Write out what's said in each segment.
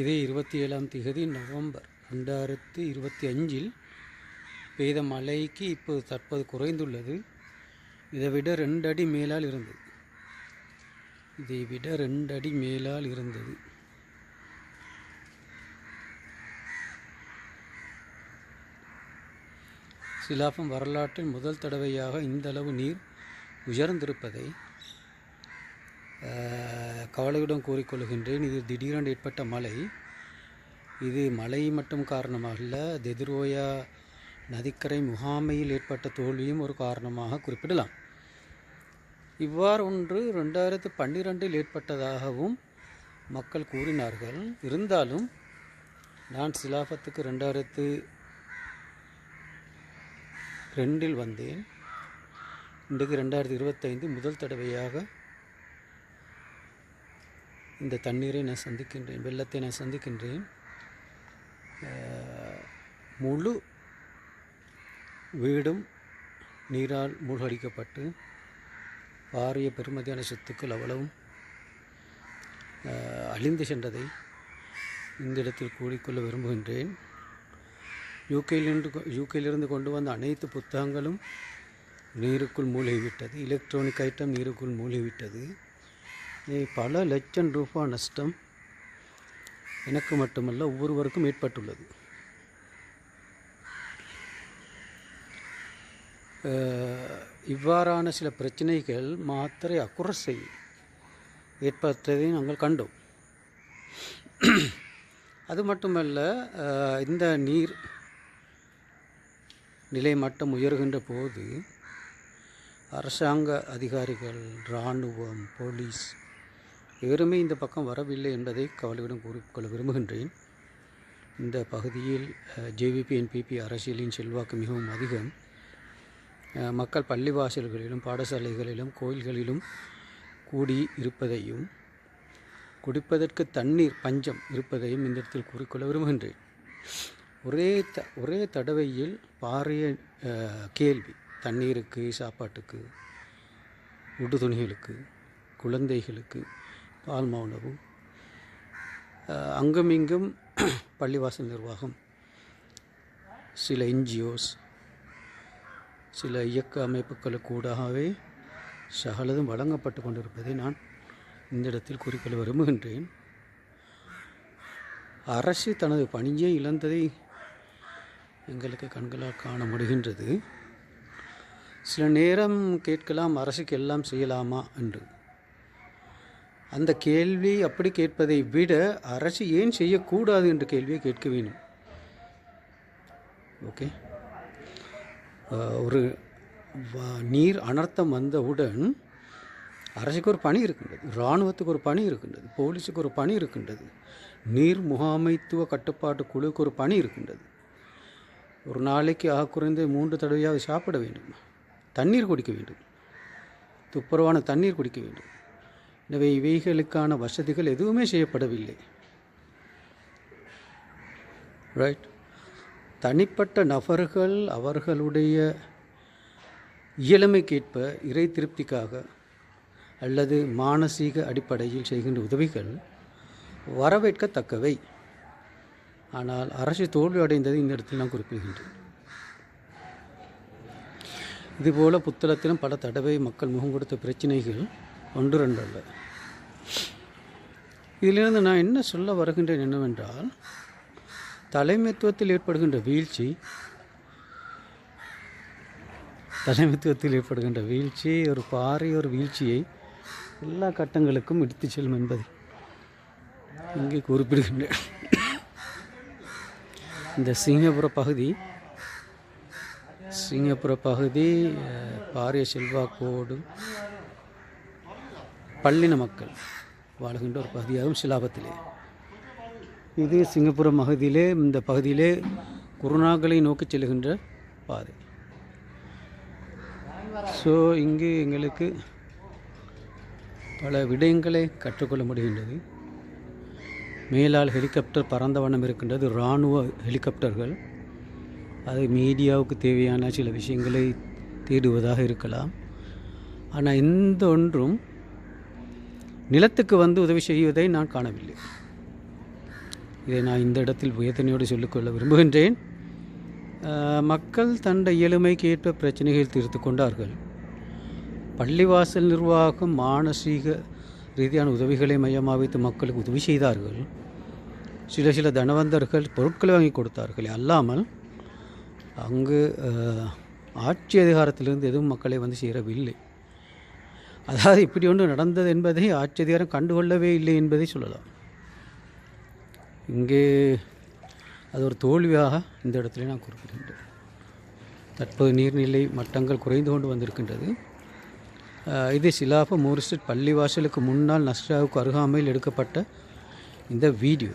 இது 27 நவம்பர் 2025 பெய்த மழைக்கு இப்போது தற்போது குறைந்துள்ளது. இதை விட 2 அடி மேலால் இருந்தது. சிலாபம் வரலாற்றில் முதல் தடவையாக இந்த அளவு நீர் உயர்ந்திருப்பதை கவலையுடன் கூறிக்கொள்கின்றேன். இது திடீரென ஏற்பட்ட மழை. இது மழை மட்டும் காரணமாக அல்ல, தெதிரோயா நதிக்கரை முகாமையில் ஏற்பட்ட தோல்வியும் ஒரு காரணமாக குறிப்பிடலாம். இவ்வாறு ஒன்று 2012 ஏற்பட்டதாகவும் மக்கள் கூறினார்கள். இருந்தாலும் நான் சிலாபத்துக்கு 2002 வந்தேன். இன்றைக்கு 2025 முதல் தடவையாக இந்த தண்ணீரை நான் சந்திக்கின்றேன், வெள்ளத்தை நான் சந்திக்கின்றேன். முழு வீடும் நீரால் மூழ்கடிக்கப்பட்டு பாரிய பெருமதியான சொத்துக்கள் அவ்வளவும் அழிந்து சென்றதை இந்த இடத்தில் கூறிக்கொள்ள விரும்புகின்றேன். யூகேயிலிருந்து கொண்டு வந்த அனைத்து புத்தகங்களும் நீருக்குள் மூழ்கிவிட்டது. Electronic item நீருக்குள் மூழ்கிவிட்டது. பல லட்சம் ரூபாய் நஷ்டம் எனக்கு மட்டுமல்ல ஒவ்வொருவருக்கும் ஏற்பட்டுள்ளது. இவ்வாறான சில பிரச்சனைகள் மாத்திரை அக்குரஸை ஏற்பட்டதை நாங்கள் கண்டோம். அது மட்டுமல்ல, இந்த நீர் நிலை மட்டம் உயர்கின்ற போது அரசாங்க அதிகாரிகள், இராணுவம், போலீஸ் எவருமே இந்த பக்கம் வரவில்லை என்பதை கவலையுடன் கூறிக்கொள்ள விரும்புகின்றேன். இந்த பகுதியில் ஜேவிபி என்பிபி அரசியலின் செல்வாக்கு மிகவும் அதிகம். மக்கள் பள்ளிவாசல்களிலும் பாடசாலைகளிலும் கோயில்களிலும் கூடி இருப்பதையும் குடிப்பதற்கு தண்ணீர் பஞ்சம் இருப்பதையும் இந்த இடத்தில் கூறிக்கொள்ள விரும்புகின்றேன். ஒரே தடவையில் பாரிய கேள்வி: தண்ணீருக்கு, சாப்பாட்டுக்கு, உடு துணிகளுக்கு, குழந்தைகளுக்கு பால் உணவு. அங்குமிங்கும் பள்ளிவாசல் நிர்வாகம், சில என்ஜிஓஸ், சில இயக்க அமைப்புகளுக்கூடாகவே சகலதும் வழங்கப்பட்டு கொண்டிருப்பதை நான் இந்த இடத்தில் குறிப்பிட விரும்புகின்றேன். அரசு தனது பணியை இழந்ததை எங்களுக்கு கண்களால் காண முடிகின்றது. சில நேரம் கேட்கலாம், அரசுக்கு எல்லாம் செய்யலாமா என்று. அந்த கேள்வி அப்படி கேட்பதை விட அரசு ஏன் செய்யக்கூடாது என்ற கேள்வியை கேட்க வேண்டும். ஓகே, ஒரு நீர் அனர்த்தம் வந்தவுடன் அரசுக்கு ஒரு பணி இருக்கின்றது, இராணுவத்துக்கு ஒரு பணி இருக்கின்றது, போலீஸுக்கு ஒரு பணி இருக்கின்றது, நீர் முகாமைத்துவ கட்டுப்பாட்டு குழுவுக்கு ஒரு பணி இருக்கின்றது. ஒரு நாளைக்கு குறைந்து 3 தடவையாக சாப்பிட வேண்டும், தண்ணீர் குடிக்க வேண்டும், துப்புரவான தண்ணீர் குடிக்க வேண்டும். எனவே இவைகளுக்கான வசதிகள் எதுவுமே செய்யப்படவில்லை. ரைட். தனிப்பட்ட நபர்கள் அவர்களுடைய இயலுமைக்கேற்ப இறை திருப்திக்காக அல்லது மானசீக அடிப்படையில் செய்கின்ற உதவிகள் வரவேற்கத்தக்கவை. ஆனால் அரசு தோல்வி அடைந்தது இந்த இடத்தில் நான் குறிப்பிடுகின்றேன். இதுபோல புத்தளத்திலும் பல தடவை மக்கள் முகம் கொடுத்த பிரச்சனைகள் 1-2 அல்ல. இதிலிருந்து நான் என்ன சொல்ல வருகின்றேன் என்னவென்றால், தலைமைத்துவத்தில் ஏற்படுகின்ற வீழ்ச்சி ஒரு பாரிய ஒரு வீழ்ச்சியை எல்லா கட்டங்களுக்கும் எடுத்து செல்லும் என்பதை இங்கே குறிப்பிடுகின்றேன். இந்த சிங்கப்புற பகுதி பாரிய செல்வாக்கோடு பள்ளின மக்கள் வாழ்கின்ற ஒரு பகுதியாகும் சிலாபத்திலே. இது சிங்கப்புரம் இந்த பகுதியிலே குருநாகலை நோக்கி செல்கின்ற பாதை. ஸோ இங்கு எங்களுக்கு பல விடயங்களை கற்றுக்கொள்ள முடிகின்றது. மேலால் ஹெலிகாப்டர் பறந்த வண்ணம் இருக்கின்றது, இராணுவ ஹெலிகாப்டர்கள். அது மீடியாவுக்கு தேவையான சில விஷயங்களை தேடுவதாக இருக்கலாம். ஆனால் எந்த ஒன்றும் நிலத்துக்கு வந்து உதவி செய்வதை நான் காணவில்லை. இதை நான் இந்த இடத்தில் வேதனையோடு சொல்லிக்கொள்ள விரும்புகின்றேன். மக்கள் தண்ட இயலுமைக்கு ஏற்ப பிரச்சனைகள் தீர்த்து கொண்டார்கள். பள்ளிவாசல் நிர்வாகம் மானசீக ரீதியான உதவிகளை மையமாக வைத்து மக்களுக்கு உதவி செய்தார்கள். சில தனவந்தர்கள் பொருட்களை வாங்கி கொடுத்தார்கள். அல்லாமல் அங்கு ஆட்சி அதிகாரத்திலிருந்து எதுவும் மக்களை வந்து சேரவில்லை. அதாவது இப்படி ஒன்று நடந்தது என்பதை ஆட்சி அதிகாரம் கண்டுகொள்ளவே இல்லை என்பதை சொல்லலாம். இங்கே அது ஒரு தோல்வியாக இந்த இடத்துல நான் குறிப்பிடுகின்றேன். தற்போது நீர்நிலை மட்டங்கள் குறைந்து கொண்டு வந்திருக்கின்றது. இது சிலாப மோரிஸ்ட் பள்ளிவாசலுக்கு முன்னால் நஸ்ராவுக்கு அருகாமையில் எடுக்கப்பட்ட இந்த வீடியோ.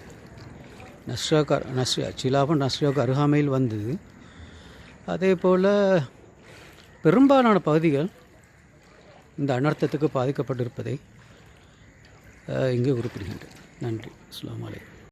சிலாபம் நஸ்ராவுக்கு அருகாமையில் வந்தது. அதே போல் பெரும்பாலான பகுதிகள் இந்த அனர்த்தத்துக்கு பாதிக்கப்பட்டிருப்பதை இங்கே குறிப்பிடுகின்றேன். நன்றி. அஸ்ஸலாமு அலைக்கும்.